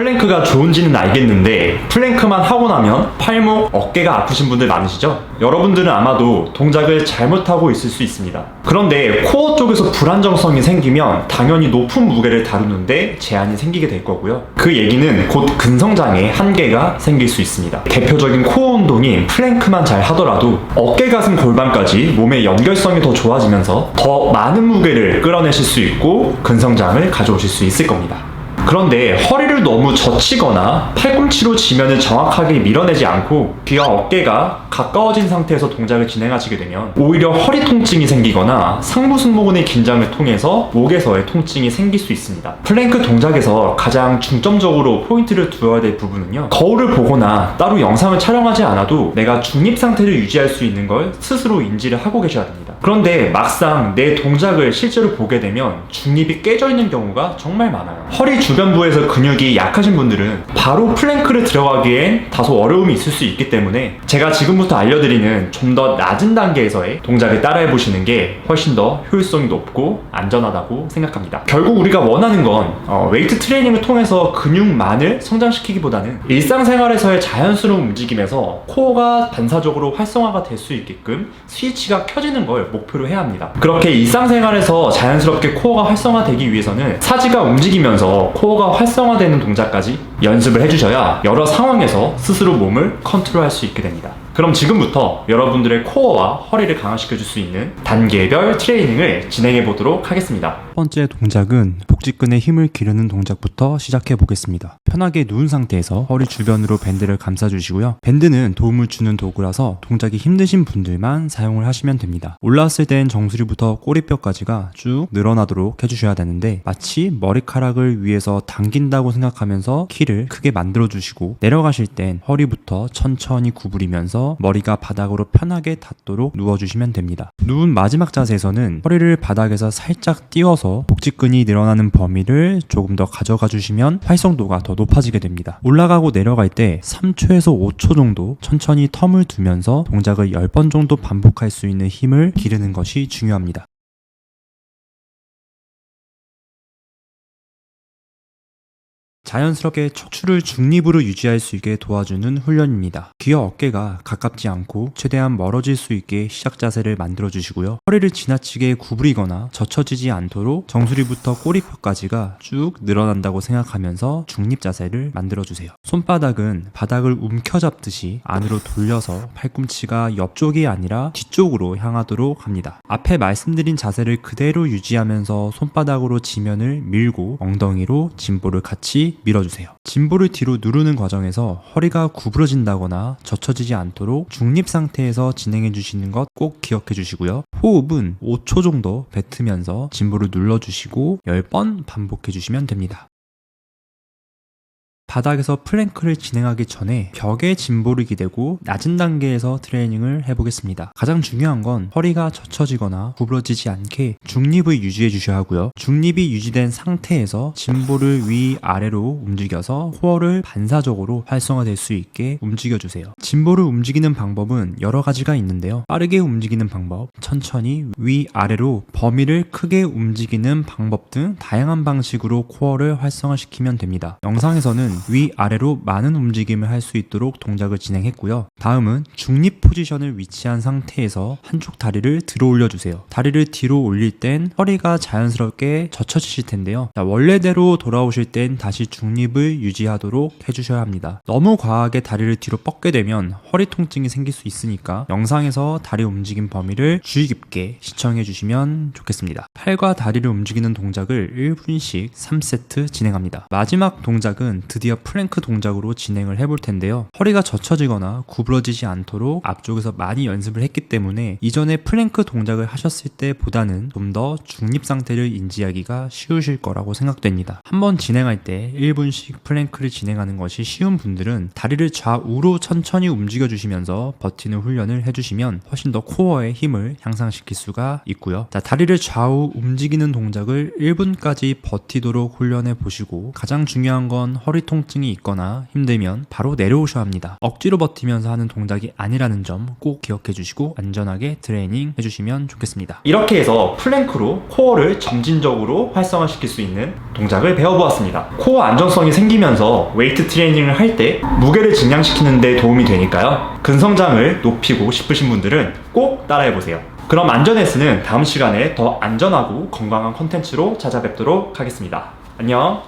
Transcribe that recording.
플랭크가 좋은지는 알겠는데 플랭크만 하고 나면 팔목, 어깨가 아프신 분들 많으시죠? 여러분들은 아마도 동작을 잘못하고 있을 수 있습니다. 그런데 코어 쪽에서 불안정성이 생기면 당연히 높은 무게를 다루는데 제한이 생기게 될 거고요. 그 얘기는 곧 근성장애 한계가 생길 수 있습니다. 대표적인 코어 운동인 플랭크만 잘 하더라도 어깨, 가슴, 골반까지 몸의 연결성이 더 좋아지면서 더 많은 무게를 끌어내실 수 있고 근성장을 가져오실 수 있을 겁니다. 그런데 허리를 너무 젖히거나 팔꿈치로 지면을 정확하게 밀어내지 않고 귀와 어깨가 가까워진 상태에서 동작을 진행하시게 되면 오히려 허리 통증이 생기거나 상부 승모근의 긴장을 통해서 목에서의 통증이 생길 수 있습니다. 플랭크 동작에서 가장 중점적으로 포인트를 두어야 될 부분은요, 거울을 보거나 따로 영상을 촬영하지 않아도 내가 중립 상태를 유지할 수 있는 걸 스스로 인지를 하고 계셔야 됩니다. 그런데 막상 내 동작을 실제로 보게 되면 중립이 깨져 있는 경우가 정말 많아요. 허리 주변부에서 근육이 약하신 분들은 바로 플랭크를 들어가기엔 다소 어려움이 있을 수 있기 때문에 제가 지금부터 알려드리는 좀 더 낮은 단계에서의 동작을 따라해 보시는 게 훨씬 더 효율성이 높고 안전하다고 생각합니다. 결국 우리가 원하는 건 웨이트 트레이닝을 통해서 근육만을 성장시키기보다는 일상생활에서의 자연스러운 움직임에서 코어가 반사적으로 활성화가 될 수 있게끔 스위치가 켜지는 걸 목표로 해야 합니다. 그렇게 일상생활에서 자연스럽게 코어가 활성화되기 위해서는 사지가 움직이면서 코어가 활성화되는 동작까지 연습을 해주셔야 여러 상황에서 스스로 몸을 컨트롤할 수 있게 됩니다. 그럼 지금부터 여러분들의 코어와 허리를 강화시켜줄 수 있는 단계별 트레이닝을 진행해 보도록 하겠습니다. 첫 번째 동작은 복직근에 힘을 기르는 동작부터 시작해 보겠습니다. 편하게 누운 상태에서 허리 주변으로 밴드를 감싸주시고요. 밴드는 도움을 주는 도구라서 동작이 힘드신 분들만 사용을 하시면 됩니다. 올라왔을 땐 정수리부터 꼬리뼈까지가 쭉 늘어나도록 해주셔야 되는데 마치 머리카락을 위에서 당긴다고 생각하면서 키를 크게 만들어주시고 내려가실 땐 허리부터 천천히 구부리면서 머리가 바닥으로 편하게 닿도록 누워주시면 됩니다. 누운 마지막 자세에서는 허리를 바닥에서 살짝 띄워서 복직근이 늘어나는 범위를 조금 더 가져가 주시면 활성도가 더 높아지게 됩니다. 올라가고 내려갈 때 3초에서 5초 정도 천천히 텀을 두면서 동작을 10번 정도 반복할 수 있는 힘을 기르는 것이 중요합니다. 자연스럽게 척추를 중립으로 유지할 수 있게 도와주는 훈련입니다. 귀와 어깨가 가깝지 않고 최대한 멀어질 수 있게 시작 자세를 만들어 주시고요. 허리를 지나치게 구부리거나 젖혀지지 않도록 정수리부터 꼬리뼈까지가 쭉 늘어난다고 생각하면서 중립 자세를 만들어 주세요. 손바닥은 바닥을 움켜잡듯이 안으로 돌려서 팔꿈치가 옆쪽이 아니라 뒤쪽으로 향하도록 합니다. 앞에 말씀드린 자세를 그대로 유지하면서 손바닥으로 지면을 밀고 엉덩이로 짐볼을 같이 밀어주세요. 짐볼을 뒤로 누르는 과정에서 허리가 구부러진다거나 젖혀지지 않도록 중립 상태에서 진행해 주시는 것 꼭 기억해 주시고요. 호흡은 5초 정도 뱉으면서 짐볼을 눌러주시고 10번 반복해 주시면 됩니다. 바닥에서 플랭크를 진행하기 전에 벽에 짐볼을 기대고 낮은 단계에서 트레이닝을 해보겠습니다. 가장 중요한 건 허리가 젖혀지거나 구부러지지 않게 중립을 유지해 주셔야 하고요. 중립이 유지된 상태에서 짐볼을 위아래로 움직여서 코어를 반사적으로 활성화될 수 있게 움직여주세요. 짐볼을 움직이는 방법은 여러 가지가 있는데요. 빠르게 움직이는 방법, 천천히 위아래로 범위를 크게 움직이는 방법 등 다양한 방식으로 코어를 활성화시키면 됩니다. 영상에서는 위아래로 많은 움직임을 할 수 있도록 동작을 진행했고요. 다음은 중립 포지션을 위치한 상태에서 한쪽 다리를 들어 올려주세요. 다리를 뒤로 올릴 땐 허리가 자연스럽게 젖혀지실 텐데요. 원래대로 돌아오실 땐 다시 중립을 유지하도록 해주셔야 합니다. 너무 과하게 다리를 뒤로 뻗게 되면 허리 통증이 생길 수 있으니까 영상에서 다리 움직임 범위를 주의 깊게 시청해 주시면 좋겠습니다. 팔과 다리를 움직이는 동작을 1분씩 3세트 진행합니다. 마지막 동작은 드디어 플랭크 동작으로 진행을 해볼 텐데요. 허리가 젖혀지거나 구부러지지 않도록 앞쪽에서 많이 연습을 했기 때문에 이전에 플랭크 동작을 하셨을 때보다는 좀 더 중립 상태를 인지하기가 쉬우실 거라고 생각됩니다. 한번 진행할 때 1분씩 플랭크를 진행하는 것이 쉬운 분들은 다리를 좌우로 천천히 움직여 주시면서 버티는 훈련을 해주시면 훨씬 더 코어의 힘을 향상시킬 수가 있고요. 자, 다리를 좌우 움직이는 동작을 1분까지 버티도록 훈련해 보시고 가장 중요한 건 허리 통 통증이 있거나 힘들면 바로 내려오셔야 합니다. 억지로 버티면서 하는 동작이 아니라는 점 꼭 기억해 주시고 안전하게 트레이닝 해주시면 좋겠습니다. 이렇게 해서 플랭크로 코어를 점진적으로 활성화시킬 수 있는 동작을 배워보았습니다. 코어 안정성이 생기면서 웨이트 트레이닝을 할 때 무게를 증량시키는 데 도움이 되니까요. 근성장을 높이고 싶으신 분들은 꼭 따라해보세요. 그럼 안전헬스는 다음 시간에 더 안전하고 건강한 콘텐츠로 찾아뵙도록 하겠습니다. 안녕.